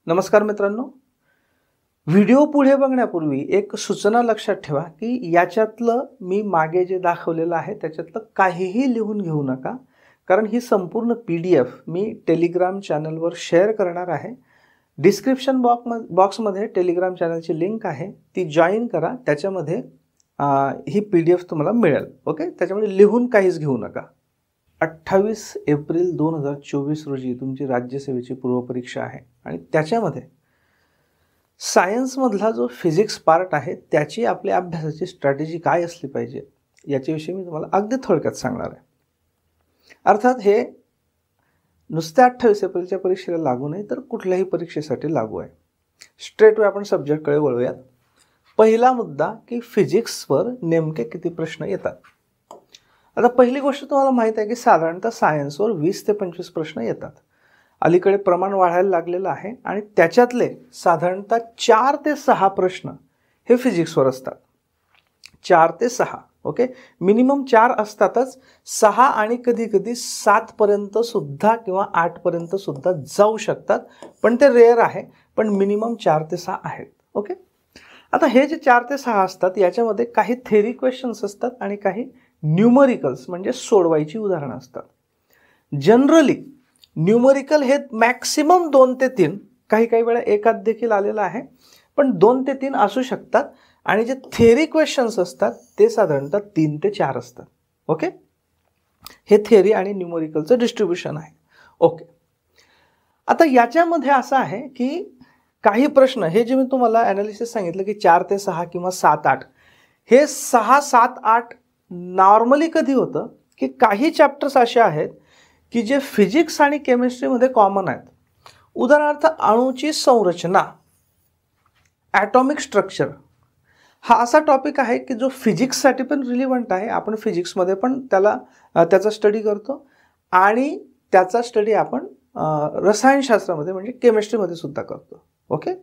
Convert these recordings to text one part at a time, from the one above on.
नमस्कार मित्रांनो, व्हिडिओ पुढे बघण्यापूर्वी एक सूचना लक्षात ठेवा की याच्यातलं मी मागे जे दाखवलेलं आहे त्याच्यातलं काहीही लिहून घेऊ नका, कारण ही संपूर्ण PDF मी टेलिग्राम चॅनलवर शेअर करणार आहे। डिस्क्रिप्शन बॉक्समध्ये टेलिग्राम चॅनलची लिंक आहे, ती जॉईन करा। त्याच्यामध्ये ही PDF तुम्हाला मिळेल। ओके, त्याच्यामुळे लिहून काहीच घेऊ नका। 28 एप्रिल 2024 रोजी तुमची राज्यसेवेची पूर्वपरीक्षा आहे आणि त्याच्यामध्ये सायन्स मधला जो फिजिक्स पार्ट आहे त्याची आपल्या अभ्यासाची स्ट्रॅटेजी काय असली पाहिजे याच्याविषयी मी तुम्हाला अगदी थोडक्यात सांगणार आहे। अर्थात हे नुसत्या 28 एप्रिलच्या परीक्षेला लागू नाही, तर कुठल्याही परीक्षेसाठी लागू आहे। स्ट्रेट वे आपण सब्जेक्टकडे वळूयात। पहिला मुद्दा की फिजिक्सवर नेमके किती प्रश्न येतात। आता पहिली गोष्ट तुम्हाला माहित आहे की साधारणतः सायन्सवर 20 ते 25 प्रश्न येतात। अलीकडे प्रमाण वाढायला लागलेलं आहे आणि त्याच्यातले साधारणतः 4 ते 6 प्रश्न हे फिजिक्सवर असतात। 4 ते 6, ओके, मिनिमम 4 असतातच। 6 आणि कधी कधी 7 पर्यंत सुद्धा किंवा 8 पर्यंत सुद्धा जाऊ शकतात, पण ते रेअर आहे। पण मिनिमम 4 ते 6 आहेत। ओके, आता हे जे 4 ते 6 असतात याच्यामध्ये काही थेरी क्वेश्चन्स असतात आणि काही न्यूमरिकल्स म्हणजे सोडवायची उदाहरणं असतात। जनरली न्यूमरिकल हे मॅक्सिमम 2 ते 3, काही काही वेळा एकात देखील आलेला आहे, पण 2 ते 3 असू शकतात। आणि जे थेरी क्वेश्चन्स असतात ते साधारणतः 3 ते 4 असतात। ओके, हे थेरी आणि न्यूमरिकलचं डिस्ट्रीब्युशन आहे। ओके, आता याच्यामध्ये असं आहे की काही प्रश्न हे जे मी तुम्हाला ॲनालिसिस सांगितलं की 4 ते 6 किंवा 7-8, हे 6, 7, 8 नॉर्मली कधी होतं की काही चॅप्टर्स असे आहेत की जे फिजिक्स आणि केमिस्ट्रीमध्ये कॉमन आहेत। उदाहरणार्थ अणूची संरचना, ॲटॉमिक स्ट्रक्चर हा असा टॉपिक आहे की जो फिजिक्ससाठी पण रिलिव्हंट आहे। आपण फिजिक्समध्ये पण त्याचा स्टडी करतो आणि त्याचा स्टडी आपण रसायनशास्त्रामध्ये म्हणजे केमिस्ट्रीमध्ये सुद्धा करतो। ओके,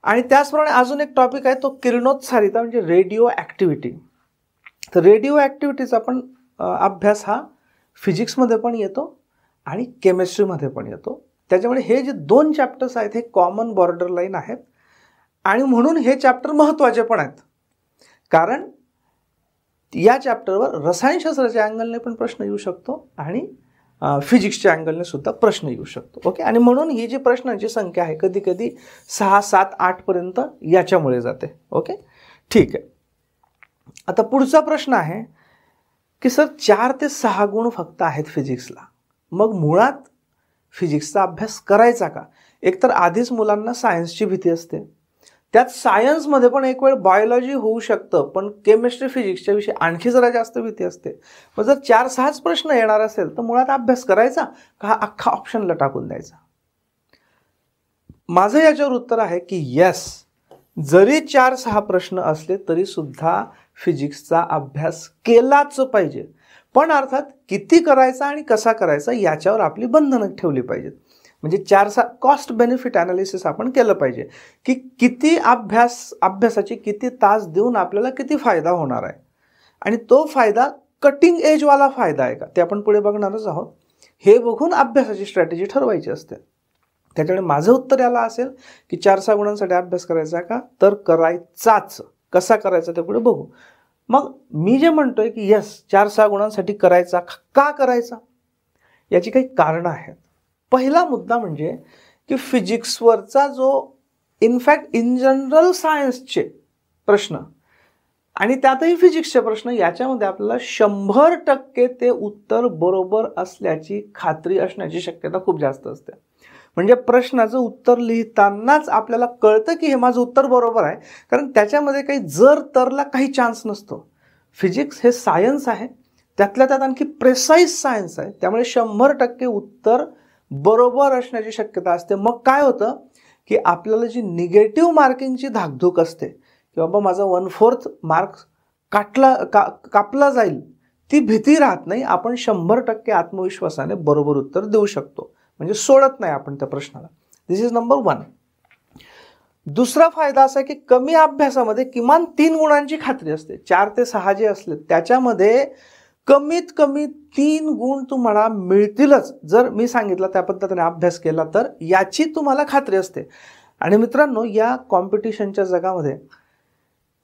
आणि त्याचप्रमाणे अजून एक टॉपिक आहे तो किरणोत्सारिता म्हणजे रेडिओ ॲक्टिव्हिटी। तर रेडिओ ॲक्टिव्हिटीचा पण अभ्यास हा फिजिक्समध्ये पण येतो आणि केमिस्ट्रीमध्ये पण येतो। त्याच्यामुळे हे जे 2 चॅप्टर्स आहेत हे कॉमन बॉर्डर लाईन आहेत आणि म्हणून हे चॅप्टर महत्त्वाचे पण आहेत, कारण या चॅप्टरवर रसायनशास्त्राच्या अँगलने पण प्रश्न येऊ शकतो आणि फिजिक्सच्या अँगलने सुद्धा प्रश्न येऊ शकतो। ओके, आणि म्हणून ही जी प्रश्नांची संख्या आहे कधी कधी 6, 7, 8 पर्यंत याच्यामुळे जाते। ओके, ठीक आहे। आता पुढचा प्रश्न आहे की सर 4 ते 6 गुण फक्त आहेत फिजिक्सला, मग मुळात फिजिक्सचा अभ्यास करायचा का? एकतर आधीच मुलांना सायन्सची भीती असते, त्यात सायन्समध्ये पण एक वेळ बायोलॉजी होऊ शकतं, पण केमिस्ट्री फिजिक्सच्या विषयी आणखी जरा जास्त भीती असते। मग जर 4-6च प्रश्न येणार असेल तर मुळात अभ्यास करायचा का हा अख्खा ऑप्शनला टाकून द्यायचा? माझं याच्यावर उत्तर आहे की येस, जरी 4-6 प्रश्न असले तरी सुद्धा फिजिक्सचा अभ्यास केलाच पाहिजे, पण अर्थात किती करायचा आणि कसा करायचा याच्यावर आपली बंधनं ठेवली पाहिजेत। म्हणजे 4-6 कॉस्ट बेनिफिट ॲनालिसिस आपण केलं पाहिजे की किती अभ्यासाची किती तास देऊन आपल्याला किती फायदा होणार आहे आणि तो फायदा कटिंग एजवाला फायदा आहे का ते आपण पुढे बघणारच आहोत। हे बघून अभ्यासाची स्ट्रॅटेजी ठरवायची असते। त्याच्यामुळे माझं उत्तर याला असेल की 4-6 गुणांसाठी अभ्यास करायचा का, तर करायचाच। कसा करायचा ते पुढे बघू। मग मी जे म्हणतोय की यस 4-6 गुणांसाठी करायचा का करायचा, याची काही कारणं आहेत। पहिला मुद्दा म्हणजे की फिजिक्सवरचा जो इनफॅक्ट इन जनरल सायन्सचे प्रश्न आणि त्यातही फिजिक्सचे प्रश्न याच्यामध्ये आपल्याला 100% ते उत्तर बरोबर असल्याची खात्री असण्याची शक्यता खूप जास्त असते। म्हणजे प्रश्नाचं उत्तर लिहितानाच आपल्याला कळतं की हे माझं उत्तर बरोबर आहे, कारण त्याच्यामध्ये काही जर तरला काही चान्स नसतो। फिजिक्स हे सायन्स आहे, त्यातल्या त्यात आणखी प्रेसाईज सायन्स आहे, त्यामुळे 100% उत्तर बरोबर असण्याची शक्यता असते। मग काय होतं की आपल्याला जी निगेटिव्ह मार्किंगची धाकधूक असते की बाबा माझा 1/4 मार्क कापला जाईल, ती भीती राहत नाही। आपण 100% आत्मविश्वासाने बरोबर उत्तर देऊ शकतो, म्हणजे सोडत नाही आपण त्या प्रश्नाला। दिस इज नंबर 1। दुसरा फायदा असा की कमी अभ्यासामध्ये किमान 3 गुणांची खात्री असते। 4 ते 6 जे असले त्याच्यामध्ये कमीत कमी 3 गुण तुम्हाला मिळतीलच जर मी सांगितलं त्या पद्धतीने अभ्यास केला तर, याची तुम्हाला खात्री असते. आणि मित्रांनो, या कॉम्पिटिशनच्या जगामध्ये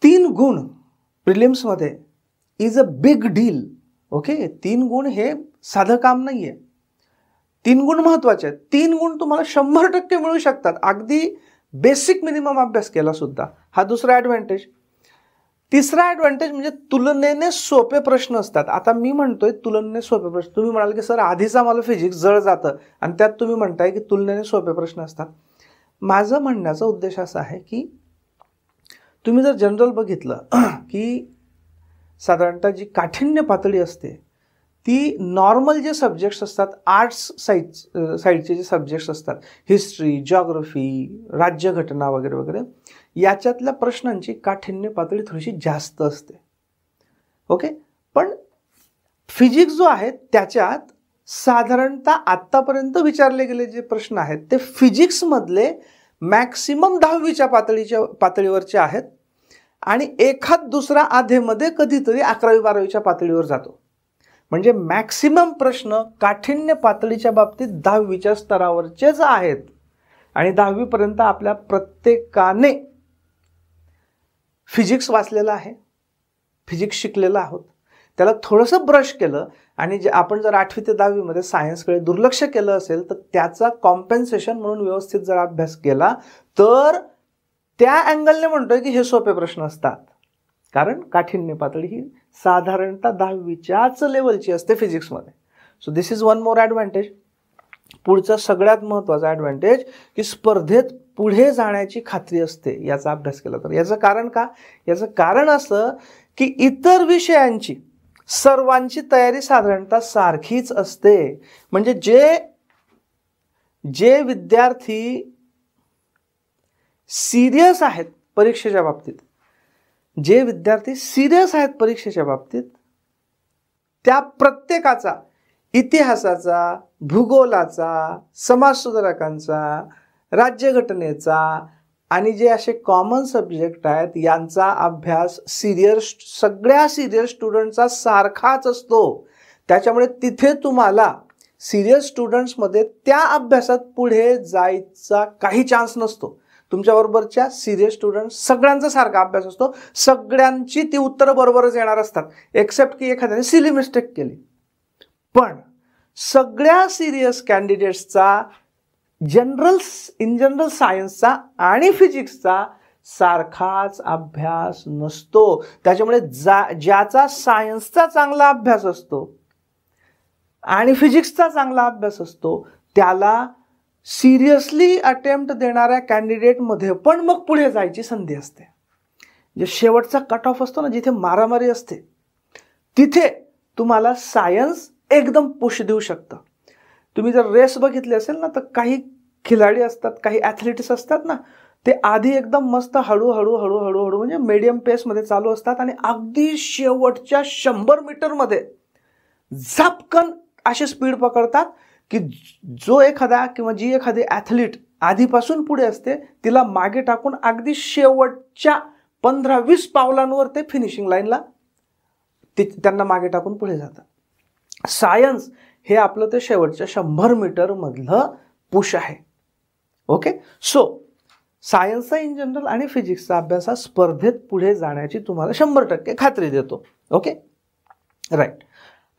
3 गुण प्रिलिम्समध्ये is a big deal. Okay, 3 गुण हे साधं काम नाहीये. 3 गुण महत्वाचे आहेत. 3 गुण तुम्हाला 100% मिळू शकतात, अगदी बेसिक मिनिमम अभ्यास केला सुद्धा. हा दुसरा ॲडव्हान्टेज. तिसरा ॲडव्हान्टेज म्हणजे तुलनेने सोपे प्रश्न असतात. आता मी म्हणतोय तुलनेने सोपे प्रश्न. तुम्ही म्हणाल की सर आधीचा मला फिजिक्स जड जातं आणि त्यात तुम्ही म्हणताय की तुलनेने सोपे प्रश्न असतात. माझं म्हणण्याचा उद्देश असा आहे की तुम्ही जर जनरल बघितलं की साधारणतः जी काठिण्य पातळी असते ती नॉर्मल जे सब्जेक्ट्स असतात, आर्ट्स साईडचे जे सब्जेक्ट्स असतात, हिस्ट्री, जिओग्राफी, राज्यघटना वगैरे वगैरे, याच्यातल्या प्रश्नांची काठिण्य पातळी थोडीशी जास्त असते. ओके, पण फिजिक्स जो आहे त्याच्यात साधारणतः आत्तापर्यंत विचारले गेले जे प्रश्न आहेत ते फिजिक्समधले मॅक्सिमम 10वीच्या पातळीवरचे आहेत आणि एखाद दुसरा आधेमध्ये कधीतरी 11वी-12वीच्या पातळीवर जातो. म्हणजे मॅक्सिमम प्रश्न काठिण्य पातळीच्या बाबतीत 10वीच्या स्तरावरचेच आहेत. आणि 10वीपर्यंत आपल्या प्रत्येकाने फिजिक्स वाचलेलं आहे, फिजिक्स शिकलेलं आहोत, त्याला थोडंसं ब्रश केलं आणि आपण जर 8वी ते 10वीमध्ये सायन्सकडे दुर्लक्ष केलं असेल तर त्याचा कॉम्पेन्सेशन म्हणून व्यवस्थित जर अभ्यास केला तर त्या अँगलने म्हणतोय की हे सोपे प्रश्न असतात. कारण काठिण्य पातळी ही साधारणतः 10वीच्याच लेवलची असते फिजिक्समध्ये. So this is one more advantage. पुढचा सगळ्यात महत्त्वाचा ॲडव्हान्टेज की स्पर्धेत पुढे जाण्याची खात्री असते याचा अभ्यास केला तर. याचं कारण का? याचं कारण असं की इतर विषयांची सर्वांची तयारी साधारणतः सारखीच असते. म्हणजे जे विद्यार्थी सिरियस आहेत परीक्षेच्या बाबतीत, त्या प्रत्येकाचा इतिहासाचा, भूगोलाचा, समाजसुधारकांचा, राज्यघटनेचा आणि जे असे कॉमन सब्जेक्ट आहेत यांचा अभ्यास सगळ्या सिरियस स्टुडंटचा सारखाच असतो. त्याच्यामुळे तिथे तुम्हाला सिरियस स्टुडंट्समध्ये त्या अभ्यासात पुढे जायचा काही चान्स नसतो. तुमच्याबरोबरच्या सिरियस स्टुडंट सगळ्यांचा सारखा अभ्यास असतो, सगळ्यांची ती उत्तरं बरोबरच येणार असतात, एक्सेप्ट की एखाद्याने सिली मिस्टेक केली. पण सगळ्या सिरियस कॅन्डिडेट्सचा इन जनरल सायन्सचा आणि फिजिक्सचा सारखाच अभ्यास नसतो. त्याच्यामुळे ज्याचा सायन्सचा चांगला अभ्यास असतो आणि फिजिक्सचा चांगला अभ्यास असतो त्याला सिरियसली अटेम्प्ट देणाऱ्या कॅन्डिडेटमध्ये पण मग पुढे जायची संधी असते. जे शेवटचा कट ऑफ असतो ना, जिथे मारामारी असते, तिथे तुम्हाला सायन्स एकदम पुश देऊ शकतं. तुम्ही जर रेस बघितली असेल ना तर काही खिलाडी असतात, काही ॲथलीट्स असतात ना, ते आधी एकदम मस्त हळूहळू म्हणजे मीडियम पेसमध्ये चालू असतात आणि अगदी शेवटच्या 100 मीटरमध्ये झपकन अशी स्पीड पकडतात की जो एखादा किंवा जी एखादी ॲथलीट आधीपासून पुढे असते तिला मागे टाकून अगदी शेवटच्या 15-20 पावलांवर ते फिनिशिंग लाईनला त्यांना मागे टाकून पुढे जातात. सायन्स हे आपलं ते शेवटच्या 100 मीटरमधलं पुश आहे. ओके, सो सायन्सचा इन जनरल आणि फिजिक्सचा अभ्यास हा स्पर्धेत पुढे जाण्याची तुम्हाला 100% खात्री देतो. Okay, right.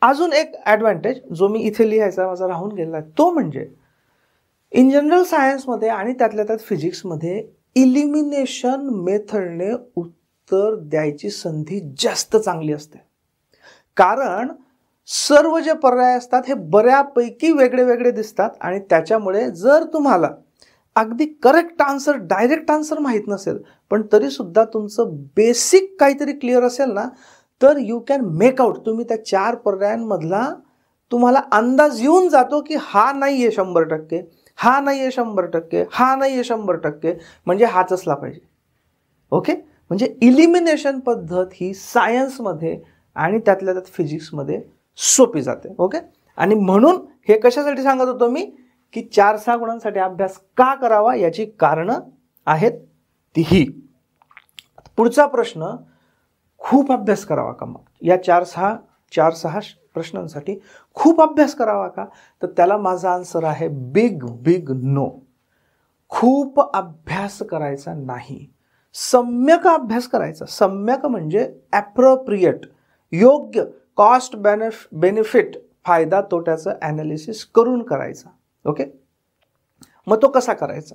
अजून एक ॲडव्हान्टेज जो मी इथे लिहायचा माझा राहून गेला आहे तो म्हणजे इन जनरल सायन्समध्ये आणि त्यातल्या त्यात फिजिक्समध्ये इलिमिनेशन मेथडने उत्तर द्यायची संधी जास्त चांगली असते. कारण सर्व जे पर्याय असतात हे बऱ्यापैकी वेगळे वेगळे दिसतात आणि त्याच्यामुळे जर तुम्हाला अगदी करेक्ट आन्सर, डायरेक्ट आन्सर माहीत नसेल पण तरीसुद्धा तुमचं बेसिक काहीतरी क्लिअर असेल ना तर यू कॅन मेक आउट. तुम्ही त्या 4 पर्यायांमधला तुम्हाला अंदाज येऊन जातो की हा नाही आहे 100%, हा नाही आहे 100%, हा नाही आहे 100%, म्हणजे हाच असला पाहिजे. ओके, म्हणजे इलिमिनेशन पद्धत ही सायन्समध्ये आणि त्यातल्या त्यात फिजिक्समध्ये सोपी जाते. ओके, आणि म्हणून हे कशासाठी सांगत होतो मी की 4-6 गुणांसाठी अभ्यास का करावा याची कारणं आहेत तीही. पुढचा प्रश्न, खूप अभ्यास करावा का मग या 4-6 प्रश्नांसाठी खूप अभ्यास करावा का? तर त्याला माझा आन्सर आहे बिग बिग नो. खूप अभ्यास करायचा नाही, सम्यक अभ्यास करायचा. सम्यक म्हणजे ॲप्रोप्रिएट, योग्य, कॉस्ट बेनिफिट, फायदा तोट्याचं ॲनालिसिस करून करायचा. ओके, मग तो कसा करायचा?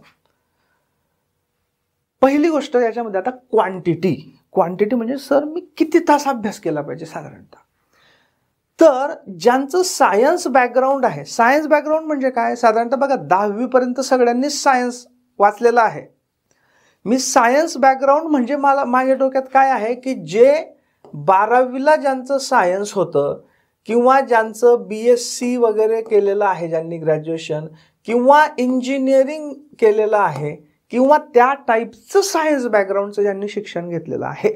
पहिली गोष्ट याच्यामध्ये आता क्वांटिटी म्हणजे सर मी किती तास अभ्यास केला पाहिजे साधारणतः. तर ज्यांचं सायन्स बॅकग्राऊंड आहे, सायन्स बॅकग्राऊंड म्हणजे काय, साधारणतः बघा 10वी पर्यंत सगळ्यांनी सायन्स वाचलेलं आहे. मी सायन्स बॅकग्राऊंड म्हणजे माझ्या डोक्यात काय आहे की जे 12वीला ज्यांचं सायन्स होतं किंवा ज्यांचं BSc वगैरे केलेलं आहे, ज्यांनी ग्रॅज्युएशन किंवा इंजिनिअरिंग केलेलं आहे किंवा त्या टाईपचं सायन्स बॅकग्राऊंडचं ज्यांनी शिक्षण घेतलेलं आहे,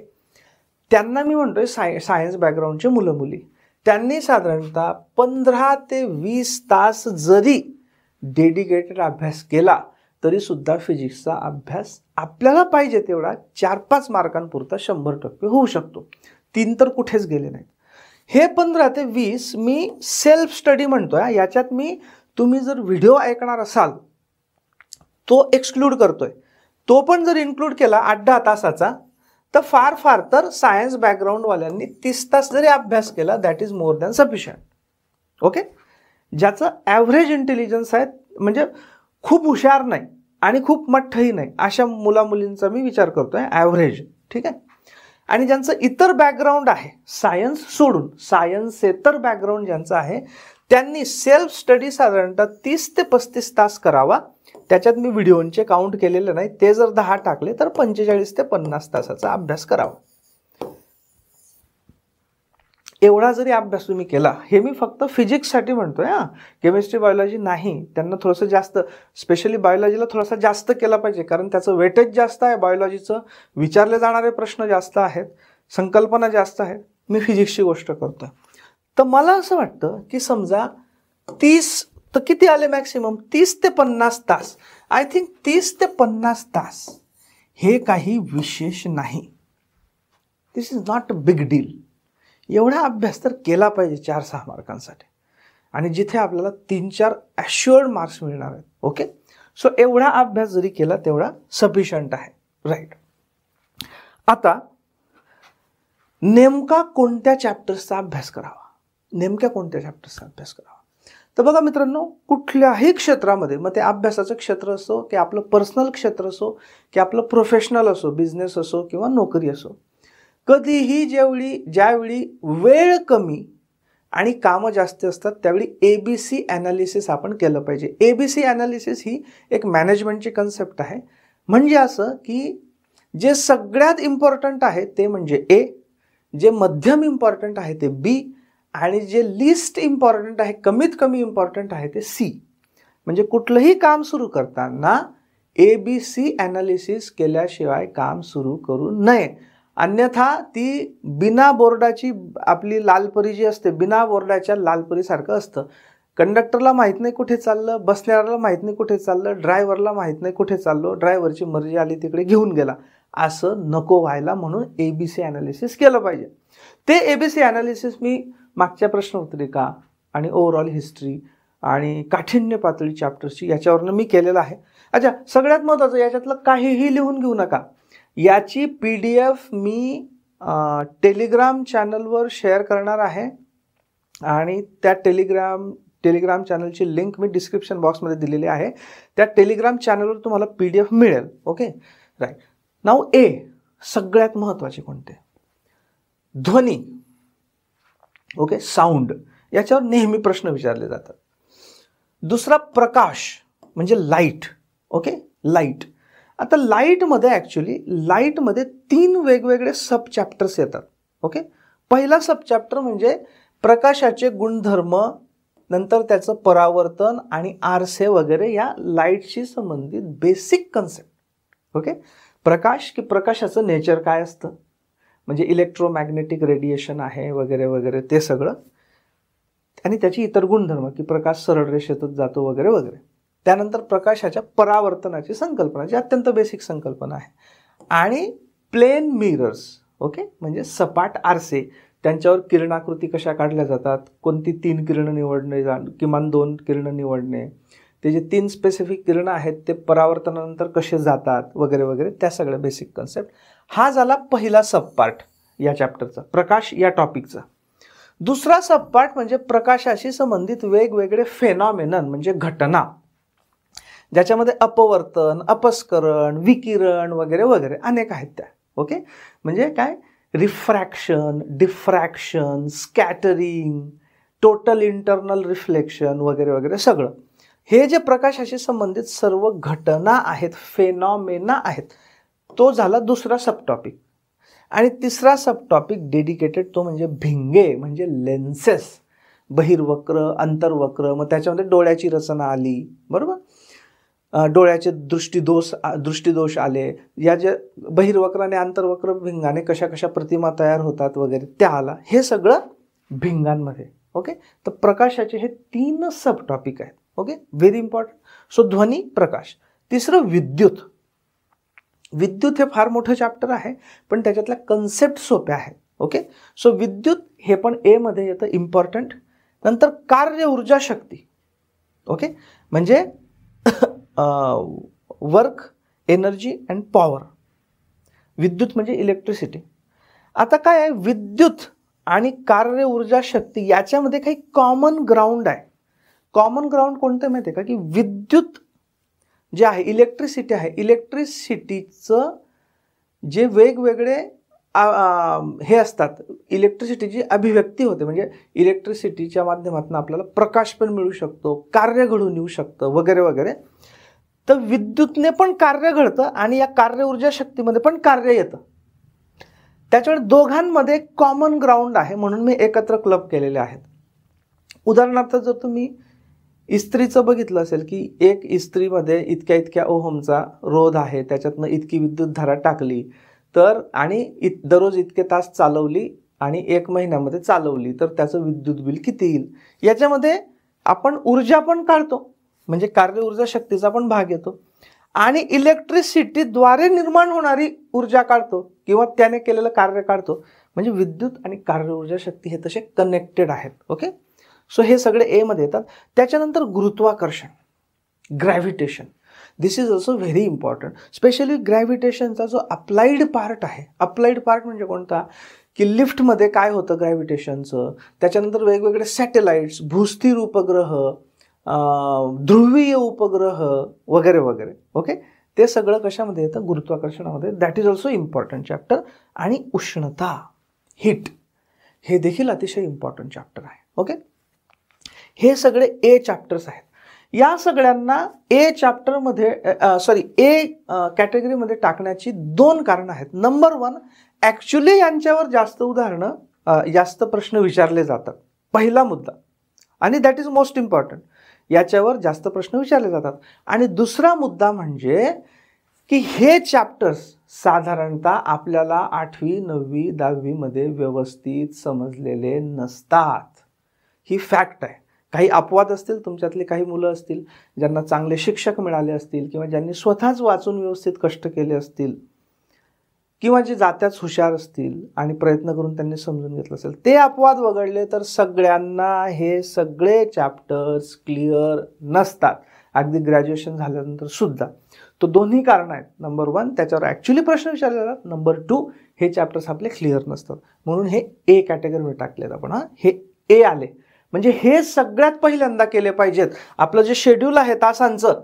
त्यांना मी म्हणतोय सायन्स बॅकग्राऊंडचे मुलं मुली, त्यांनी साधारणतः 15 ते 20 तास जरी डेडिकेटेड अभ्यास केला तरी सुद्धा फिजिक्सचा अभ्यास आपल्याला पाहिजे तेवढा 4-5 मार्कांपुरता 100% होऊ शकतो. 3 तर कुठेच गेले नाहीत. हे 15 ते 20 मी सेल्फ स्टडी म्हणतोय. याच्यात मी तुम्ही जर व्हिडिओ ऐकणार असाल तो एक्सक्लूड करतोय. तो पण जर इन्क्लूड केला 8-10 तासाचा तर फार तर सायन्स बॅकग्राऊंडवाल्यांनी 30 तास जरी अभ्यास केला that is more than sufficient. Okay, ज्याचं ॲव्हरेज इंटेलिजन्स आहे, म्हणजे खूप हुशार नाही आणि खूप मठ्ठही नाही, अशा मुलामुलींचा मी विचार करतोय, ॲव्हरेज. ठीक आहे. आणि ज्यांचं इतर बॅकग्राऊंड आहे, सायन्स सोडून सायन्सेतर बॅकग्राऊंड ज्यांचं आहे, त्यांनी सेल्फ स्टडी साधारणतः 30 ते 35 तास करावा. त्याच्यात मी व्हिडिओंचे काउंट केलेले नाही, ते जर 10 टाकले तर 45 ते 50 तासाचा अभ्यास करावा. एवढा जरी अभ्यास तुम्ही केला, हे मी फक्त फिजिक्ससाठी म्हणतोय हां, केमिस्ट्री बायोलॉजी नाही. त्यांना थोडंसं जास्त, स्पेशली बायोलॉजीला थोडासा जास्त केला पाहिजे, कारण त्याचं वेटेज जास्त आहे. बायोलॉजीचं विचारले जाणारे प्रश्न जास्त आहेत, संकल्पना जास्त आहेत. मी फिजिक्सची गोष्ट करतोय. तर मला असं वाटतं की समजा 30 तर किती आले मॅक्सिमम, 30 ते 50 तास. आय थिंक 30 ते 50 तास हे काही विशेष नाही. This is not a big deal. एवढा अभ्यास तर केला पाहिजे 4-6 मार्कांसाठी, आणि जिथे आपल्याला 3-4 ॲश्युअर्ड मार्क्स मिळणार आहेत. ओके, सो एवढा अभ्यास जरी केला तेवढा सफिशियंट आहे. राईट. आता नेमका कोणत्या चॅप्टर्सचा अभ्यास करावा, नेमक्या कोणत्या चॅप्टर्सचा अभ्यास करावा? तर बघा मित्रांनो, कुठल्याही क्षेत्रामध्ये, मग ते अभ्यासाचं क्षेत्र असो की आपलं पर्सनल क्षेत्र असो की आपलं प्रोफेशनल असो, बिझनेस असो किंवा नोकरी असो, कधीही ज्यावेळी वेळ कमी आणि कामं जास्त असतात त्यावेळी ABC ॲनालिसिस आपण केलं पाहिजे. ABC ॲनालिसिस ही एक मॅनेजमेंटची कन्सेप्ट आहे. म्हणजे असं की जे सगळ्यात इम्पॉर्टंट आहे ते म्हणजे A, जे मध्यम इम्पॉर्टंट आहे ते B, आणि जे लिस्ट इम्पॉर्टंट आहे, कमीत कमी इम्पॉर्टंट आहे ते C. म्हणजे कुठलंही काम सुरू करताना ABC ॲनालिसिस केल्याशिवाय काम सुरू करू नये. अन्यथा ती बिना बोर्डाची आपली लालपरी जी असते, बिना बोर्डाच्या लालपरीसारखं असतं. कंडक्टरला माहीत नाही कुठे चाललं, बसणाऱ्याला माहीत नाही कुठे चाललं, ड्रायव्हरला माहीत नाही कुठे चाललो, ड्रायव्हरची मर्जी आली तिकडे घेऊन गेला. असं नको व्हायला म्हणून ABC ॲनालिसिस केलं पाहिजे. ते ABC ॲनालिसिस मी मागच्या प्रश्नोत्तरिका आणि ओव्हरऑल हिस्ट्री आणि काठिण्य पातळी चॅप्टर्सची याच्यावरनं मी केलेलं आहे. अच्छा, सगळ्यात महत्त्वाचं, याच्यातलं काहीही लिहून घेऊ नका. याची PDF मी टेलिग्राम चॅनलवर शेअर करणार आहे, आणि त्या टेलिग्राम चॅनलची लिंक मी डिस्क्रिप्शन बॉक्समध्ये दिलेली आहे. त्या टेलिग्राम चॅनलवर तुम्हाला PDF मिळेल. Okay, right. नाऊ सगळ्यात महत्त्वाचे कोणते? ध्वनी. Okay, sound. याच्यावर नेहमी प्रश्न विचारले जातात. दुसरा प्रकाश म्हणजे लाईट. Okay, light. आता लाईटमध्ये 3 वेगवेगळे सब चॅप्टर्स येतात. ओके, पहिला सब चॅप्टर म्हणजे प्रकाशाचे गुणधर्म, नंतर त्याचं परावर्तन आणि आरसे वगैरे, या लाईटशी संबंधित बेसिक कन्सेप्ट. ओके, प्रकाश की प्रकाशाचं नेचर काय असतं, म्हणजे इलेक्ट्रोमॅग्नेटिक रेडिएशन आहे वगैरे वगैरे, ते सगळं, आणि त्याची इतर गुणधर्म की प्रकाश सरळ रेषेतच जातो वगैरे वगैरे. त्यानंतर प्रकाशाच्या परावर्तनाची संकल्पना, जी अत्यंत बेसिक संकल्पना आहे, आणि प्लेन मिरर्स. ओके, म्हणजे सपाट आरसे, त्यांच्यावर किरणाकृती कशा काढल्या जातात, कोणती 3 किरणं निवडणे, किमान 2 किरणं निवडणे, ते जे 3 स्पेसिफिक किरणं आहेत ते परावर्तनानंतर कसे जातात वगैरे वगैरे, त्या सगळ्या बेसिक कन्सेप्ट. हा झाला पहिला सब पार्ट या चॅप्टरचा, प्रकाश या टॉपिकचा. दुसरा सब पार्ट म्हणजे प्रकाशाशी संबंधित वेगवेगळे फेनॉमेनन म्हणजे घटना, ज्याच्यामध्ये अपवर्तन, अपस्करण, विकिरण वगैरे वगैरे अनेक आहेत त्या. ओके, म्हणजे काय, refraction, diffraction, scattering, total internal reflection वगैरे वगैरे सगळं. हे जे प्रकाशाशी संबंधित सर्व घटना आहेत, फेनॉमेना आहेत, तो झाला दुसरा सब टॉपिक. आणि तिसरा सब टॉपिक डेडिकेटेड तो म्हणजे भिंगे म्हणजे लेन्सेस, बहिर्वक्र, अंतर्वक्र. मग त्याच्यामध्ये डोळ्याची रचना आली, बरोबर, डोळ्याचे दृष्टिदोष आले, या जे बहिर्वक्र आणि आंतरवक्र भिंगाने कशा कशा प्रतिमा तयार होतात वगैरे त्या आला. हे सगळं भिंगांमध्ये. ओके, तर प्रकाशाचे हे 3 सब टॉपिक आहेत. Okay, very important. सो ध्वनी, प्रकाश. तिसरं विद्युत. विद्युत हे फार मोठं चॅप्टर आहे, पण त्याच्यातल्या कन्सेप्ट सोप्या आहेत. ओके, सो विद्युत हे पण ए मध्ये येतं, इम्पॉर्टंट. नंतर कार्य, ऊर्जा, शक्ती. ओके, म्हणजे वर्क, एनर्जी अँड पॉवर. विद्युत म्हणजे इलेक्ट्रिसिटी. आता काय आहे, विद्युत आणि कार्य, ऊर्जा, शक्ती याच्यामध्ये काही कॉमन ग्राउंड आहे. कॉमन ग्राउंड कोणतं माहिती आहे का, की विद्युत जे आहे, इलेक्ट्रिसिटी आहे, इलेक्ट्रिसिटीचं जे वेगवेगळे हे असतात, इलेक्ट्रिसिटीची अभिव्यक्ती होते. म्हणजे इलेक्ट्रिसिटीच्या माध्यमातून आपल्याला प्रकाश पण मिळू शकतो, कार्य घडून येऊ शकतं वगैरे वगैरे. तर विद्युतने पण कार्य घडतं आणि या कार्य, ऊर्जा, शक्तीमध्ये पण कार्य येतं. त्याच्यामुळे दोघांमध्ये कॉमन ग्राउंड आहे, म्हणून मी एकत्र क्लब केलेले आहेत. उदाहरणार्थ जर तुम्ही इस्त्रीचं बघितलं असेल की एक इस्त्रीमध्ये इतक्या ओहमचा रोध आहे, त्याच्यातनं इतकी विद्युत धारा टाकली तर आणि दररोज इतके तास चालवली आणि 1 महिन्यामध्ये चालवली तर त्याचं विद्युत बिल किती येईल. याच्यामध्ये आपण ऊर्जा पण काढतो, म्हणजे कार्य, ऊर्जा, शक्तीचा पण भाग येतो आणि इलेक्ट्रिसिटीद्वारे निर्माण होणारी ऊर्जा काढतो किंवा त्याने केलेलं कार्य काढतो. म्हणजे विद्युत आणि कार्य, ऊर्जा, शक्ती हे तसे कनेक्टेड आहेत. ओके, सो हे सगळे ए मध्ये येतात. त्याच्यानंतर गुरुत्वाकर्षण, gravitation. This is also very important. Specially ग्रॅव्हिटेशनचा जो अप्लाइड पार्ट आहे, अप्लाइड पार्ट म्हणजे कोणता, की लिफ्टमध्ये काय होतं ग्रॅव्हिटेशनचं, त्याच्यानंतर वेगवेगळे सॅटेलाइट्स, भूस्थिर उपग्रह, ध्रुवीय उपग्रह वगैरे वगैरे. ओके, ते सगळं कशामध्ये येतं, गुरुत्वाकर्षणामध्ये. That is also important chapter. आणि उष्णता, हीट, हे देखील अतिशय इम्पॉर्टंट चॅप्टर आहे. ओके, हे सगळे ए चॅप्टर्स आहेत. या सगळ्यांना ए चॅप्टरमध्ये ए कॅटेगरीमध्ये टाकण्याची 2 कारणं आहेत. नंबर 1, ॲक्च्युली यांच्यावर जास्त जास्त प्रश्न विचारले जातात, पहिला मुद्दा. आणि दॅट इज मोस्ट इम्पॉर्टंट, याच्यावर जास्त प्रश्न विचारले जातात. आणि दुसरा मुद्दा म्हणजे की हे चॅप्टर्स साधारणतः आपल्याला 8वी, 9वी, 10वी मध्ये व्यवस्थित समजलेले नसतात. ही फॅक्ट आहे. काही अपवाद असतील, तुमच्यातले काही मुलं असतील ज्यांना चांगले शिक्षक मिळाले असतील किंवा ज्यांनी स्वतःच वाचून व्यवस्थित कष्ट केले असतील किंवा जे जात्याच हुशार असतील आणि प्रयत्न करून त्यांनी समजून घेतलं असेल, ते अपवाद वगळले तर सगळ्यांना हे सगळे चॅप्टर्स क्लिअर नसतात, अगदी ग्रॅज्युएशन झाल्यानंतर सुद्धा. तो दोन्ही कारण आहेत. नंबर 1, त्याच्यावर ॲक्च्युली प्रश्न विचारले जातात. नंबर 2, हे चॅप्टर्स आपले क्लिअर नसतात. म्हणून हे ए कॅटेगरीमध्ये टाकलेत आपण. हे ए आले म्हणजे हे सगळ्यात पहिल्यांदा केले पाहिजेत. आपलं जे शेड्यूल आहे तासांचं,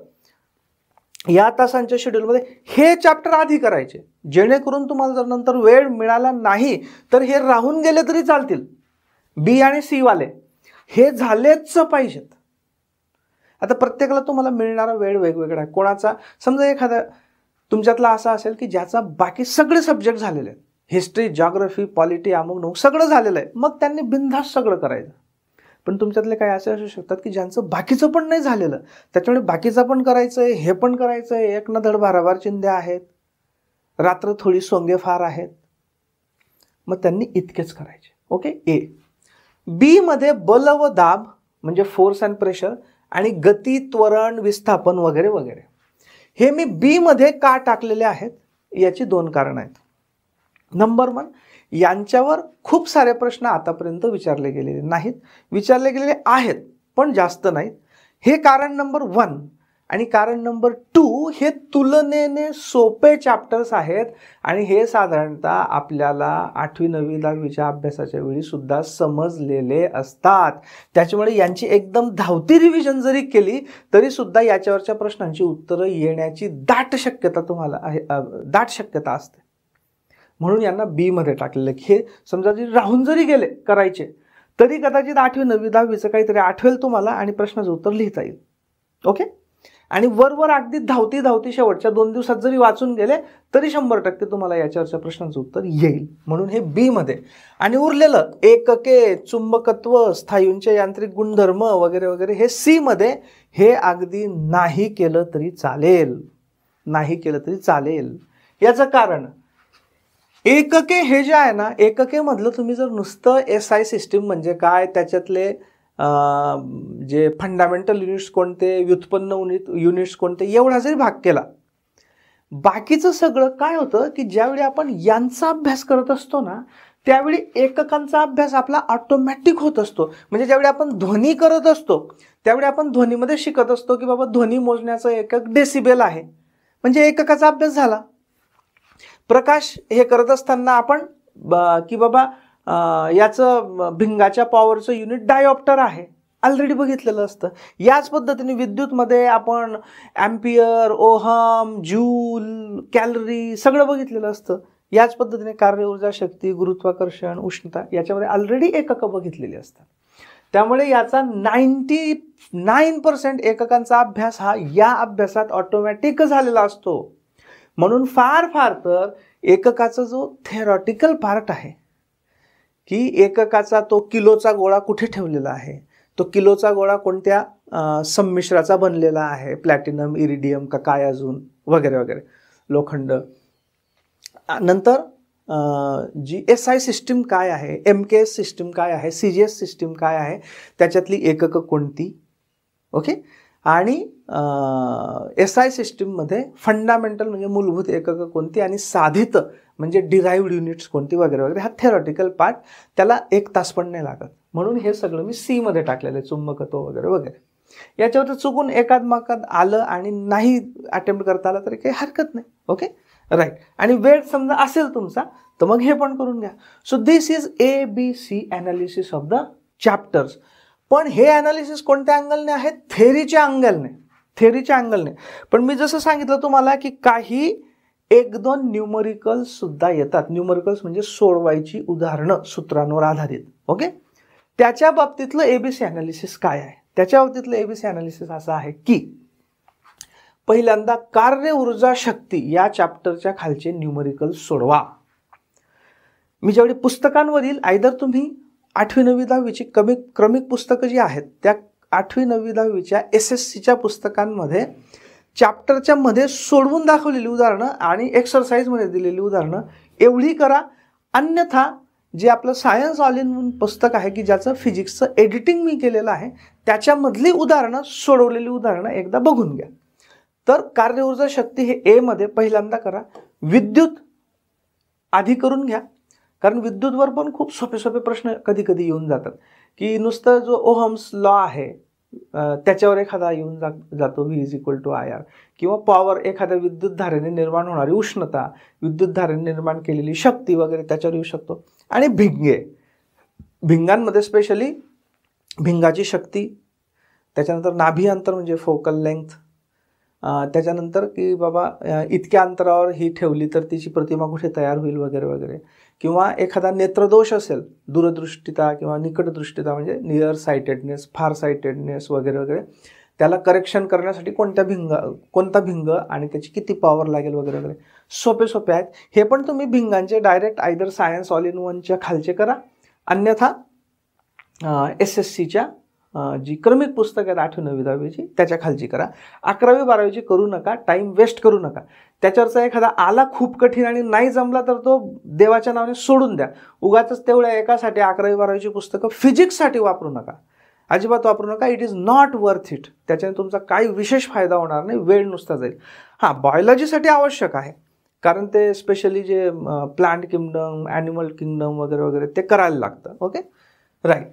या तासांच्या शेड्यूलमध्ये हे चॅप्टर आधी करायचे, जेणेकरून तुम्हाला जर नंतर वेळ मिळाला नाही तर हे राहून गेले तरी चालतील. बी आणि सी वाले हे झालेच पाहिजेत. आता प्रत्येकाला तुम्हाला मिळणारा वेळ वेगवेगळा आहे. कोणाचा समजा एखादा तुमच्यातला असा असेल की ज्याचा बाकी सगळे सब्जेक्ट झालेले आहेत, हिस्ट्री, जॉग्राफी, पॉलिटी, अमुक सगळं झालेलं आहे, मग त्यांनी बिनधास्त सगळं करायचं. पण तुमच्यातले काही असे असू शकतात की ज्यांचं बाकीचं पण नाही झालेलं, त्याच्यामुळे बाकीचं पण करायचं आहे, हे पण करायचं आहे, एक ना धड भाराभार चिंध्या आहेत, रात्र थोडी सोंगे फार आहेत, मग त्यांनी इतकेच करायचे. ओके, ए. बी मध्ये बल व दाब म्हणजे फोर्स अँड प्रेशर आणि गती, त्वरण, विस्थापन वगैरे वगैरे. हे मी बी मध्ये का टाकलेले आहेत याची 2 कारणं आहेत. नंबर 1, यांच्यावर खूप सारे प्रश्न आतापर्यंत विचारले गेलेले नाहीत, विचारले गेलेले आहेत पण जास्त नाहीत. हे कारण नंबर 1 आणि कारण नंबर 2 हे तुलनेने सोपे चॅप्टर्स आहेत आणि हे साधारणतः आपल्याला 8वी 9वी 10वीच्या अभ्यासाच्या वेळी सुद्धा समजलेले असतात. त्याच्यामुळे यांची एकदम धावती रिव्हिजन जरी केली तरी सुद्धा याच्यावरच्या प्रश्नांची उत्तरं येण्याची दाट शक्यता असते. म्हणून यांना बी मध्ये टाकलेलं की हे समजा जरी राहून जरी गेले करायचे तरी कदाचित 8वी 9वी 10वीचं काहीतरी आठवेल तुम्हाला आणि प्रश्नाचं उत्तर लिहिता येईल. ओके. आणि वर अगदी धावती शेवटच्या 2 दिवसात जरी वाचून गेले तरी 100% तुम्हाला याच्यावरच्या प्रश्नाचं उत्तर येईल. म्हणून हे बी मध्ये. आणि उरलेलं एकके, चुंबकत्व, स्थायूंचे यांत्रिक गुणधर्म वगैरे वगैरे हे सी मध्ये. हे अगदी नाही केलं तरी चालेल, नाही केलं तरी चालेल. याचं कारण एकके हे जे आहे ना, एकके मधलं तुम्ही जर नुसतं SI सिस्टीम म्हणजे काय, त्याच्यातले जे फंडामेंटल युनिट्स कोणते, व्युत्पन्न युनिट्स कोणते, एवढा जरी भाग केला, बाकीचं सगळं काय होतं की ज्यावेळी आपण यांचा अभ्यास करत असतो ना त्यावेळी एककांचा अभ्यास आपला ऑटोमॅटिक होत असतो. म्हणजे ज्यावेळी आपण ध्वनी करत असतो त्यावेळी आपण ध्वनीमध्ये शिकत असतो की बाबा ध्वनी मोजण्याचं एकक डेसिबेल आहे, म्हणजे एककाचा अभ्यास झाला. प्रकाश हे करत असताना आपण की बाबा याचं भिंगाच्या पॉवरचं युनिट डायऑप्टर आहे, ऑलरेडी बघितलेलं असतं. याच पद्धतीने विद्युतमध्ये आपण ॲम्पियर, ओहम, जूल, कॅलरी सगळं बघितलेलं असतं. याच पद्धतीने कार्य ऊर्जा, शक्ती, गुरुत्वाकर्षण, उष्णता याच्यामध्ये ऑलरेडी एककं बघितलेली असतात. त्यामुळे याचा 99% एककांचा अभ्यास हा या अभ्यासात ऑटोमॅटिक झालेला असतो. म्हणून फार तर एककाचा जो थेरॉटिकल पार्ट आहे की एककाचा तो किलोचा गोळा कुठे ठेवलेला आहे, तो किलोचा गोळा कोणत्या संमिश्राचा बनलेला आहे, प्लॅटिनम, इरिडियम का काय अजून वगैरे वगैरे, लोखंड. नंतर जी SI सिस्टीम काय आहे, MKS सिस्टीम काय आहे, CGS सिस्टीम काय आहे, त्याच्यातली एककं कोणती. ओके. आणि SI सिस्टीममध्ये फंडामेंटल म्हणजे मूलभूत एककं कोणती आणि साधित म्हणजे डिराइव्ड युनिट्स कोणती वगैरे वगैरे. हा थेरॉटिकल पार्ट, त्याला 1 तास पण नाही लागत. म्हणून हे सगळं मी सी मध्ये टाकलेलं आहे, चुंबकत्व वगैरे वगैरे. याच्यावर चुकून एकाद आलं आणि नाही अटेम्प्ट करता आला तरी काही हरकत नाही. Okay, right. आणि वेळ समजा असेल तुमचा तर मग हे पण करून घ्या. So this is ABC analysis of the chapters. पण हे अनालिसिस कोणत्या अँगलने आहे? थेरीच्या अँगलने, थेरीच्या अँगलने. पण मी जसं सांगितलं तुम्हाला की काही 1-2 न्यूमरिकल्स सुद्धा येतात. न्यूमरिकल्स म्हणजे सोडवायची उदाहरणं सूत्रांवर आधारित. ओके. त्याच्या बाबतीतलं ABC अनालिसिस काय आहे? त्याच्या बाबतीतलं ABC अनालिसिस असं आहे की पहिल्यांदा कार्य ऊर्जा शक्ती या चॅप्टरच्या खालचे न्यूमरिकल्स सोडवा. मी ज्यावेळी पुस्तकांवरील आयदर तुम्ही 8वी 9वी 10वीची क्रमिक पुस्तकं जी आहेत त्या 8वी 9वी 10वीच्या SSCच्या पुस्तकांमध्ये चॅप्टरच्या मध्ये सोडवून दाखवलेली उदाहरणं आणि एक्सरसाइजमध्ये दिलेली उदाहरणं एवढी करा. अन्यथा जे आपलं सायन्स ऑल इन वन पुस्तक आहे की ज्याचं फिजिक्सचं एडिटिंग मी केलेलं आहे त्याच्यामधली उदाहरणं, सोडवलेली उदाहरणं एकदा बघून घ्या. तर कार्य ऊर्जा शक्ती हे ए मध्ये पहिल्यांदा करा. विद्युत आधी करून घ्या, कारण विद्युतवर पण खूप सोपे प्रश्न कधी येऊन जातात की नुसतं जो ओहम्स लॉ आहे त्याच्यावर एखादा येऊन जातो V = IR, किंवा पॉवर एखाद्या विद्युत धारेने निर्माण होणारी उष्णता, विद्युत धारेने निर्माण केलेली शक्ती वगैरे त्याच्यावर येऊ शकतो. आणि भिंगांमध्ये स्पेशली भिंगाची शक्ती, त्याच्यानंतर नाभी अंतर म्हणजे फोकल लेंथ, त्याच्यानंतर की बाबा इतक्या अंतरावर ही ठेवली तर तिची प्रतिमा कुठे तयार होईल वगैरे वगैरे, किंवा एखादा नेत्रदोष असेल, दूरदृष्टिता किंवा निकटदृष्टिता म्हणजे नियर साइटेडनेस, फार साइटेडनेस वगैरे वगैरे, त्याला करेक्शन करण्यासाठी कोणता भिंग आणि त्याची किती पॉवर लागेल वगैरे वगैरे सोपे आहेत. हे पण तुम्ही भिंगांचे direct either science all in वनच्या खालचे करा, अन्यथा SSCच्या जी क्रमिक पुस्तक आहेत 8वी 9वी 10वीची त्याच्या खालची करा. 11वी 12वीची करू नका, टाईम वेस्ट करू नका. त्याच्यावरचा एखादा आला खूप कठीण आणि नाही जमला तर तो देवाच्या नावाने सोडून द्या. उगाच तेवढ्या एकासाठी 11वी 12वीची पुस्तकं फिजिक्ससाठी वापरू नका, अजिबात वापरू नका. It is not worth it. त्याच्याने तुमचा काही विशेष फायदा होणार नाही, वेळ नुसता जाईल. हां, बायोलॉजीसाठी आवश्यक आहे, कारण ते स्पेशली जे प्लांट किंगडम, ॲनिमल किंगडम वगैरे वगैरे ते करायला लागतं. Okay, right.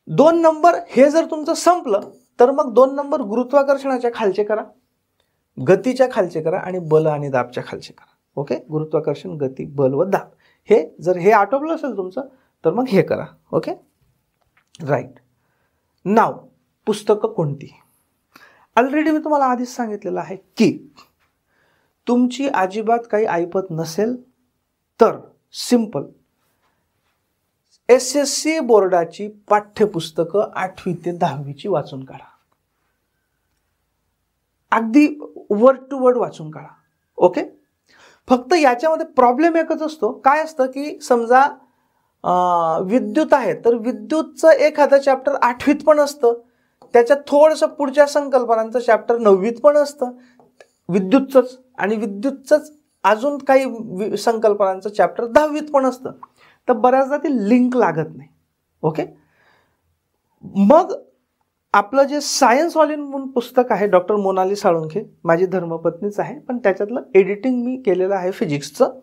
2 नंबर हे जर तुमचं संपलं तर मग 2 नंबर गुरुत्वाकर्षणाच्या खालचे करा, गतीच्या खालचे करा आणि बल आणि दाबच्या खालचे करा. ओके, गुरुत्वाकर्षण, गती, बल व दाब, हे जर हे आटोपलं असेल तुमचं तर मग हे करा. Okay, right. नाव पुस्तकं कोणती? ऑलरेडी मी तुम्हाला आधीच सांगितलेलं आहे की तुमची अजिबात काही ऐपत नसेल तर सिंपल SSC बोर्डाची पाठ्यपुस्तकं 8वी ते 10वीची वाचून काढा. अगदी वर्ड टू वर्ड वाचून काढा. ओके, फक्त याच्यामध्ये प्रॉब्लेम एकच असतो. काय असतं की समजा विद्युत आहे तर विद्युतचं एखादं चॅप्टर 8वीत पण असतं, त्याच्यात थोडंसं पुढच्या संकल्पनांचं चॅप्टर 9वीत पण असतं विद्युतचंच, आणि विद्युतचंच अजून काही संकल्पनांचं चॅप्टर 10वीत पण असतं. तर बऱ्याचदा ती लिंक लागत नाही. ओके, मग आपलं जे सायन्स ऑल इन म्हणून पुस्तक आहे डॉक्टर मोनाली साळुंखे, माझी धर्मपत्नीच आहे, पण त्याच्यातलं एडिटिंग मी केलेलं आहे फिजिक्सचं.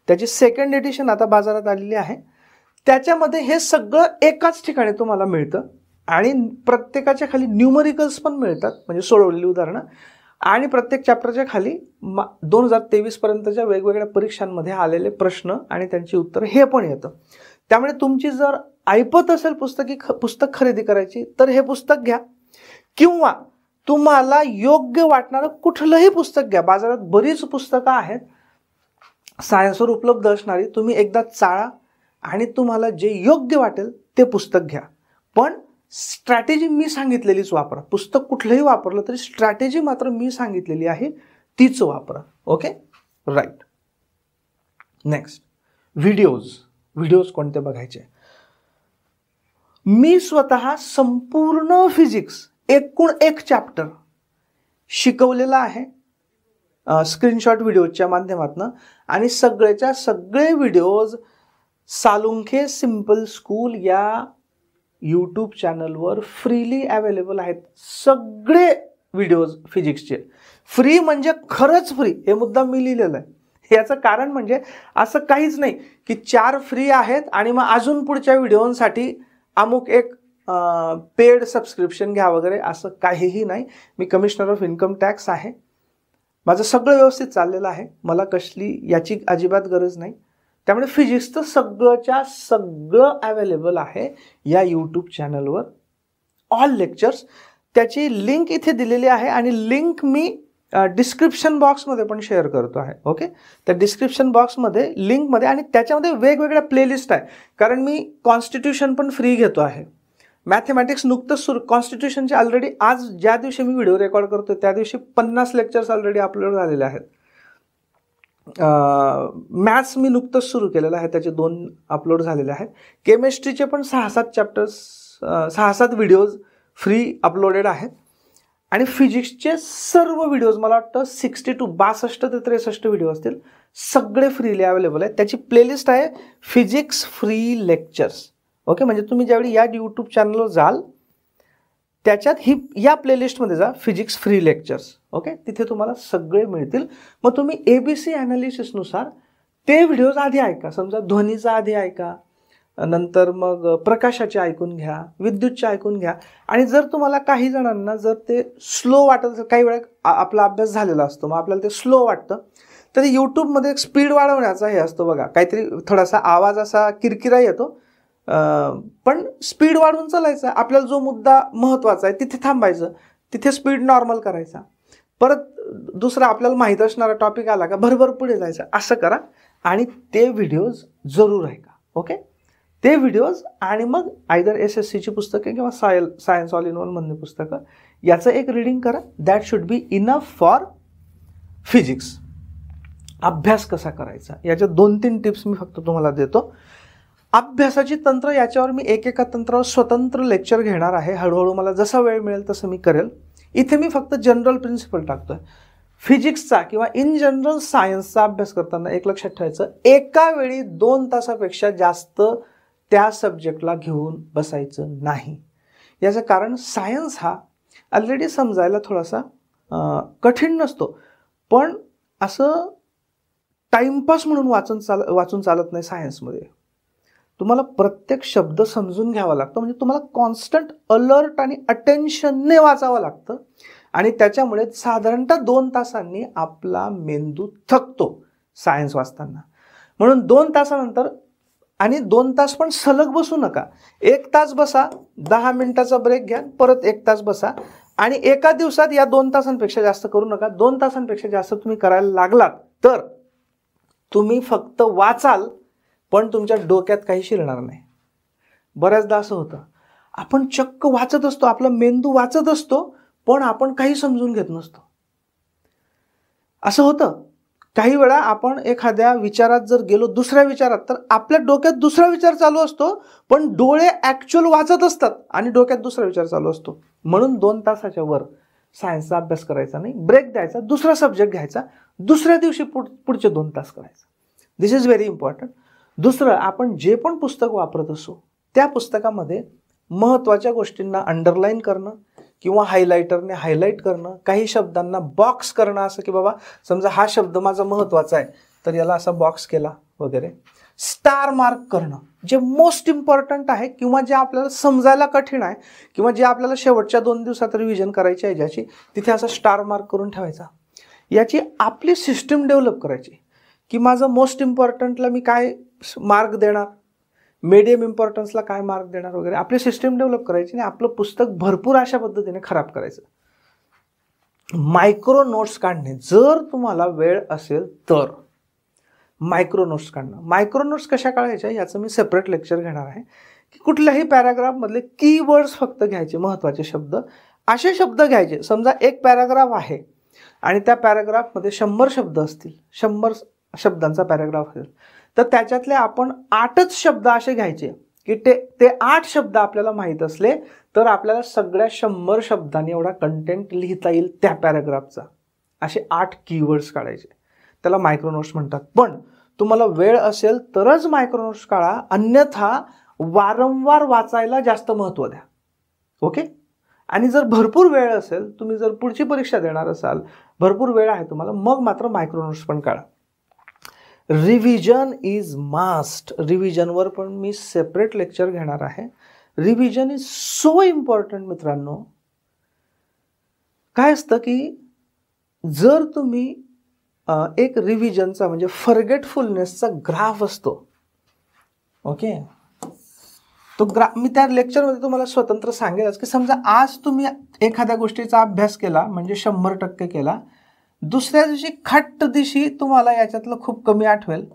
त्याची 2nd एडिशन आता बाजारात आलेली आहे. त्याच्यामध्ये हे सगळं एकाच ठिकाणी तुम्हाला मिळतं आणि प्रत्येकाच्या खाली न्यूमरिकल्स पण मिळतात, म्हणजे सोडवलेली उदाहरणं, आणि प्रत्येक चॅप्टरच्या खाली 2023 पर्यंतच्या वेगवेगळ्या परीक्षांमध्ये आलेले प्रश्न आणि त्यांची उत्तरं हे पण येतं. त्यामुळे तुमची जर ऐपत असेल पुस्तक खरेदी करायची तर हे पुस्तक घ्या, किंवा तुम्हाला योग्य वाटणारं कुठलंही पुस्तक घ्या. बाजारात बरीच पुस्तकं आहेत सायन्सवर उपलब्ध असणारी, तुम्ही एकदा चाळा आणि तुम्हाला जे योग्य वाटेल ते पुस्तक घ्या. पण स्ट्रॅटेजी मी सांगितलेलीच वापरा. पुस्तक कुठलंही वापरलं तरी स्ट्रॅटेजी मात्र मी सांगितलेली आहे तीच वापरा. Okay, right. नेक्स्ट, व्हिडिओज कोणते बघायचे? मी स्वतः संपूर्ण फिजिक्स एकूण एक चॅप्टर शिकवलेला आहे स्क्रीनशॉट व्हिडिओच्या माध्यमातून, आणि सगळेच्या सगळे व्हिडिओज साळुंखे सिम्पल स्कूल या यूट्यूब चॅनलवर फ्रीली अवेलेबल आहेत. सगळे व्हिडिओज फिजिक्सचे फ्री, म्हणजे खरंच फ्री. हे मुद्दा मी लिहिलेलं आहे. याचं कारण म्हणजे असं काहीच नाही की 4 फ्री आहेत आणि मग अजून पुढच्या व्हिडिओसाठी अमुक एक पेड सबस्क्रिप्शन घ्या वगैरे, असं काहीही नाही. मी कमिशनर ऑफ इन्कम टॅक्स आहे, माझं सगळं व्यवस्थित चाललेलं आहे, मला कसली याची अजिबात गरज नाही. त्यामुळे फिजिक्सचं सगळं अवेलेबल आहे या यूट्यूब चॅनलवर, ऑल लेक्चर्स. त्याची लिंक इथे दिलेली आहे आणि लिंक मी डिस्क्रिप्शन बॉक्समध्ये पण शेअर करतो आहे. ओके, त्या डिस्क्रिप्शन बॉक्समध्ये लिंकमध्ये, आणि त्याच्यामध्ये वेगवेगळ्या प्लेलिस्ट आहे. कारण मी कॉन्स्टिट्यूशन पण फ्री घेतो आहे, मॅथमॅटिक्स नुकतंच कॉन्स्टिट्यूशनचे ऑलरेडी आज ज्या दिवशी मी व्हिडिओ रेकॉर्ड करतो त्या दिवशी 50 लेक्चर्स ऑलरेडी अपलोड झालेले आहेत. मॅथ्स मी नुकतंच सुरू केलेलं आहे, त्याचे 2 अपलोड झालेले आहेत. केमिस्ट्रीचे पण 6-7 चॅप्टर्स, 6-7 व्हिडिओज फ्री अपलोडेड आहेत. आणि फिजिक्सचे सर्व व्हिडिओज, मला वाटतं 62 ते 63 व्हिडिओ असतील, सगळे फ्रीली अवेलेबल आहेत. त्याची प्लेलिस्ट आहे फिजिक्स फ्री लेक्चर्स. ओके, म्हणजे तुम्ही ज्यावेळी या यूट्यूब चॅनलवर जाल त्याच्यात या प्लेलिस्टमध्ये जा, फिजिक्स फ्री लेक्चर्स. ओके, तिथे तुम्हाला सगळे मिळतील. मग तुम्ही ABC ॲनालिसिसनुसार ते व्हिडिओज आधी ऐका. समजा ध्वनीचा आधी ऐका, नंतर मग प्रकाशाचे ऐकून घ्या, विद्युतचे ऐकून घ्या. आणि जर तुम्हाला काही जणांना जर ते स्लो वाटत असेल, काही वेळा आपला अभ्यास झालेला असतो मग आपल्याला ते स्लो वाटतं, तर यूट्यूबमध्ये एक स्पीड वाढवण्याचा हे असतो बघा, काहीतरी थोडासा आवाज असा किरकिरा येतो, पण स्पीड वाढवून चालायचं. आपल्याला जो मुद्दा महत्त्वाचा आहे तिथे थांबायचं, तिथे स्पीड नॉर्मल करायचा, परत दुसरा आपल्याला माहीत असणारा टॉपिक आला का भरभर पुढे जायचं. असं करा आणि ते व्हिडिओज जरूर ऐका. ओके, ते व्हिडिओज, आणि मग आयदर SSCची पुस्तकं किंवा सायन्स ऑल इन वन मधली पुस्तकं, याचं एक रीडिंग करा. That should be enough for physics. अभ्यास कसा करायचा याच्या 2-3 टिप्स मी फक्त तुम्हाला देतो. अभ्यासाची तंत्र, याच्यावर मी एकेका तंत्रावर स्वतंत्र लेक्चर घेणार आहे. हळूहळू मला जसा वेळ मिळेल तसं मी करेल. इथे मी फक्त जनरल प्रिन्सिपल टाकतोय. फिजिक्सचा किंवा इन जनरल सायन्सचा अभ्यास करताना एक लक्षात ठेवायचं, एका वेळी 2 तासापेक्षा जास्त त्या सब्जेक्टला घेऊन बसायचं नाही. याचं कारण सायन्स हा ऑलरेडी समजायला थोडासा कठीण नसतो, पण असं टाइमपास म्हणून वाचून चालत नाही सायन्समध्ये. तुम्हाला प्रत्येक शब्द समजून घ्यावा लागतो, म्हणजे तुम्हाला कॉन्स्टंट अलर्ट आणि अटेन्शनने वाचावं लागतं. आणि त्याच्यामुळे साधारणतः 2 तासांनी आपला मेंदू थकतो सायन्स वाचताना. म्हणून 2 तासानंतर, आणि 2 तास पण सलग बसू नका. 1 तास बसा, 10 मिनिटाचा ब्रेक घ्या, परत 1 तास बसा. आणि एका दिवसात या 2 तासांपेक्षा जास्त करू नका. 2 तासांपेक्षा जास्त तुम्ही करायला लागलात तर तुम्ही फक्त वाचाल, पण तुमच्या डोक्यात काही शिरणार नाही. बऱ्याचदा असं होतं, आपण चक्क वाचत असतो, आपला मेंदू वाचत असतो, पण आपण काही समजून घेत नसतो. असं होतं. काही वेळा आपण एखाद्या विचारात जर गेलो, दुसऱ्या विचारात, तर आपल्या डोक्यात दुसरा विचार चालू असतो, पण डोळे ॲक्च्युअल वाचत असतात आणि डोक्यात दुसरा विचार चालू असतो. म्हणून 2 तासाच्या वर सायन्सचा अभ्यास करायचा नाही. ब्रेक द्यायचा, दुसरा सब्जेक्ट घ्यायचा, दुसऱ्या दिवशी पुढचे 2 तास करायचं. दिस इज व्हेरी इम्पॉर्टंट. दुसरं, आपण जे पण पुस्तक वापरत असो त्या पुस्तकामध्ये महत्त्वाच्या गोष्टींना अंडरलाईन करणं किंवा हायलायटरने हायलाईट करणं, काही शब्दांना बॉक्स करणं, असं की बाबा समजा हा शब्द माझा महत्त्वाचा आहे तर याला असा बॉक्स केला वगैरे. स्टार मार्क करणं, जे मोस्ट इम्पॉर्टंट आहे किंवा जे आपल्याला समजायला कठीण आहे किंवा जे आपल्याला शेवटच्या 2 दिवसात रिव्हिजन करायची आहे ज्याची, तिथे असा स्टार मार्क करून ठेवायचा. याची आपली सिस्टीम डेव्हलप करायची की माझं मोस्ट इम्पॉर्टंटला मी काय मार्क देणार, मीडियम इम्पॉर्टन्सला काय मार्क देणार वगैरे. आपली सिस्टीम डेव्हलप करायची आणि आपलं पुस्तक भरपूर अशा पद्धतीने खराब करायचं. मायक्रो नोट्स काढणे, जर तुम्हाला वेळ असेल तर मायक्रो नोट्स काढणं. मायक्रो नोट्स कशा काढायच्या याचं मी सेपरेट लेक्चर घेणार आहे. की कुठल्याही पॅराग्राफमधले कीवर्ड्स फक्त घ्यायचे, महत्त्वाचे शब्द, असे शब्द घ्यायचे. समजा एक पॅराग्राफ आहे आणि त्या पॅराग्राफमध्ये 100 शब्द असतील, 100 शब्दांचा पॅराग्राफ असेल, तर त्याच्यातले आपण 8च शब्द असे घ्यायचे की ते 8 शब्द आपल्याला माहीत असले तर आपल्याला सगळ्या 100 शब्दांनी एवढा कंटेंट लिहिता येईल त्या पॅराग्राफचा. असे 8 कीवर्ड्स काढायचे, त्याला मायक्रो नोट्स म्हणतात. पण तुम्हाला वेळ असेल तरच मायक्रो नोट्स काढा, अन्यथा वारंवार वाचायला जास्त महत्त्व द्या. ओके. आणि जर भरपूर वेळ असेल, तुम्ही जर पुढची परीक्षा देणार असाल, भरपूर वेळ आहे तुम्हाला, मग मात्र मायक्रो नोट्स पण काढा. Revision is must. रिव्हिजनवर पण मी सेपरेट लेक्चर घेणार आहे. रिव्हिजन इज सो इम्पॉर्टंट मित्रांनो. काय असतं की जर तुम्ही एक रिव्हिजनचा म्हणजे फॉरगेटफुलनेसचा ग्राफ असतो, ओके, तो ग्राफ मी त्या लेक्चरमध्ये तुम्हाला स्वतंत्र सांगेलच की समजा आज तुम्ही एखाद्या गोष्टीचा अभ्यास केला म्हणजे 100% केला, दुसऱ्या दिवशी खट्ट दिवशी तुम्हाला याच्यातलं खूप कमी आठवेल,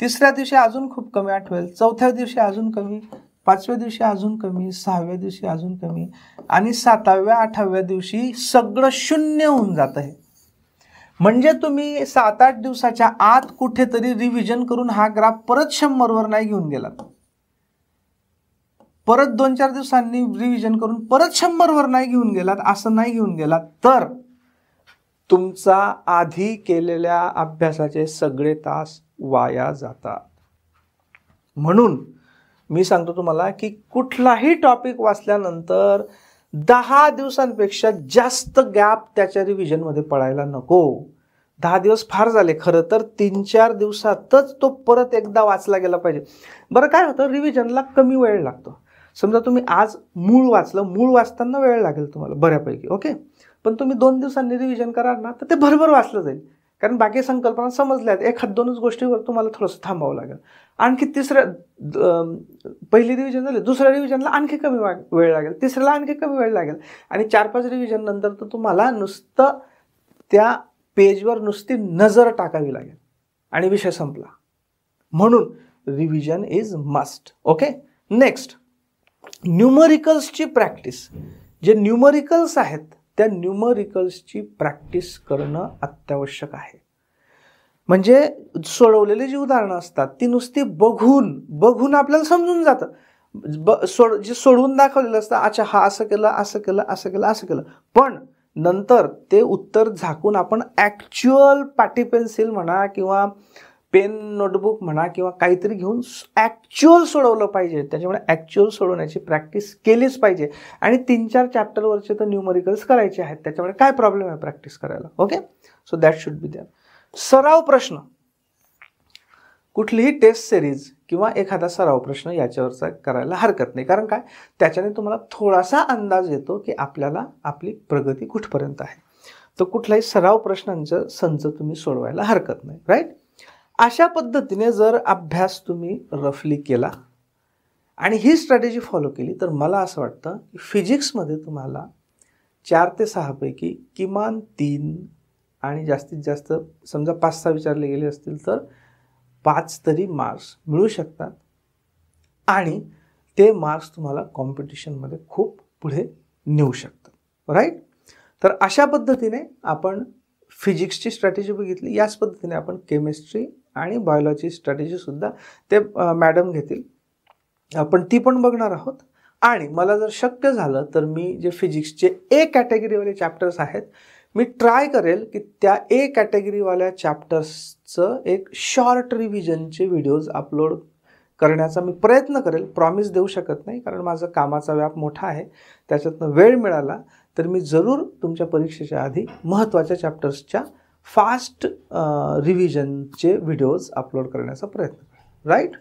तिसऱ्या दिवशी अजून खूप कमी आठवेल, चौथ्या दिवशी अजून कमी, 5व्या दिवशी अजून कमी, 6व्या दिवशी अजून कमी, आणि 7व्या 8व्या दिवशी सगळं शून्य होऊन जात आहे. म्हणजे तुम्ही 7-8 दिवसाच्या आत कुठेतरी रिव्हिजन करून हा ग्राफ परत 100वर नाही घेऊन गेलात, परत 2-4 दिवसांनी रिव्हिजन करून परत 100वर नाही घेऊन गेलात, असं नाही घेऊन गेलात तर तुमचा आधी केलेल्या अभ्यासाचे सगळे तास वाया जातात. म्हणून मी सांगतो तुम्हाला की कुठलाही टॉपिक वाचल्यानंतर 10 दिवसांपेक्षा जास्त गॅप त्याच्या रिव्हिजनमध्ये पडायला नको. 10 दिवस फार झाले खरं तर, 3-4 दिवसातच तो परत एकदा वाचला गेला पाहिजे. बरं काय होतं, रिव्हिजनला कमी वेळ लागतो. समजा तुम्ही आज मूळ वाचलं, मूळ वाचताना वेळ लागेल तुम्हाला बऱ्यापैकी, ओके, पण तुम्ही 2 दिवसांनी रिव्हिजन कराल ना तर ते भरभर वाचलं जाईल, कारण बाकी संकल्पना समजल्या आहेत. 1-2च गोष्टीवर तुम्हाला थोडंसं थांबावं लागेल. आणखी पहिली रिव्हिजन झाली, दुसऱ्या रिव्हिजनला आणखी कमी वेळ लागेल, तिसऱ्याला आणखी कमी वेळ लागेल, आणि 4-5 रिव्हिजन नंतर तर तुम्हाला नुसतं त्या पेजवर नुसती नजर टाकावी लागेल आणि विषय संपला. म्हणून revision is must. Okay. Next, न्यूमरिकल्सची प्रॅक्टिस. जे न्यूमरिकल्स आहेत त्या न्यूमरिकल्सची प्रॅक्टिस करणं अत्यावश्यक आहे. म्हणजे सोडवलेली जी उदाहरणं असतात ती नुसती बघून आपल्याला समजून जातं. जे सोडवून दाखवलेलं असतं, अच्छा हा असं केलं, असं केलं, असं केलं, असं केलं, पण नंतर ते उत्तर झाकून आपण ॲक्च्युअल पाटी पेन्सिल म्हणा किंवा पेन नोटबुक म्हणा किंवा काहीतरी घेऊन ॲक्च्युअल सोडवलं पाहिजे. त्याच्यामुळे ॲक्च्युअल सोडवण्याची प्रॅक्टिस केलीच पाहिजे. आणि 3-4 चॅप्टरवरचे तर न्यूमरिकल्स करायचे आहेत, त्याच्यामुळे काय प्रॉब्लेम आहे प्रॅक्टिस करायला. Okay, so that should be there. सराव प्रश्न. कुठलीही टेस्ट सिरीज किंवा एखादा सराव प्रश्न याच्यावरचा करायला हरकत नाही. कारण काय, त्याच्याने तुम्हाला थोडासा अंदाज येतो की आपल्याला आपली प्रगती कुठपर्यंत आहे. तर कुठलाही सराव प्रश्नांचं संच तुम्ही सोडवायला हरकत नाही, राईट. अशा पद्धतीने जर अभ्यास तुम्ही रफली केला आणि ही स्ट्रॅटेजी फॉलो केली तर मला असं वाटतं की फिजिक्समध्ये तुम्हाला 4 ते 6 पैकी किमान 3 आणि जास्तीत जास्त समजा 5-6 विचारले गेले असतील तर 5 तरी मार्क्स मिळू शकतात आणि ते मार्क्स तुम्हाला कॉम्पिटिशनमध्ये खूप पुढे नेऊ शकतात, राईट. तर अशा पद्धतीने आपण फिजिक्सची स्ट्रॅटेजी बघितली. याच पद्धतीने आपण केमिस्ट्री आणि बायोलॉजी स्ट्रॅटेजीसुद्धा ते मॅडम घेतील, आपण ती पण बघणार आहोत. आणि मला जर शक्य झालं तर मी जे फिजिक्सचे ए कॅटेगरीवाले चॅप्टर्स आहेत, मी ट्राय करेल की त्या ए कॅटेगरीवाल्या चॅप्टर्सचं एक शॉर्ट रिव्हिजनचे व्हिडिओज अपलोड करण्याचा मी प्रयत्न करेल. प्रॉमिस देऊ शकत नाही कारण माझं कामाचा व्याप मोठा आहे. त्याच्यातनं वेळ मिळाला तर मी जरूर तुमच्या परीक्षेच्या आधी महत्त्वाच्या चॅप्टर्सच्या फास्ट रिव्हिजनचे व्हिडिओज अपलोड करण्याचा प्रयत्न करेल, right.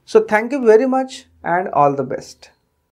So thank you very much and all the best.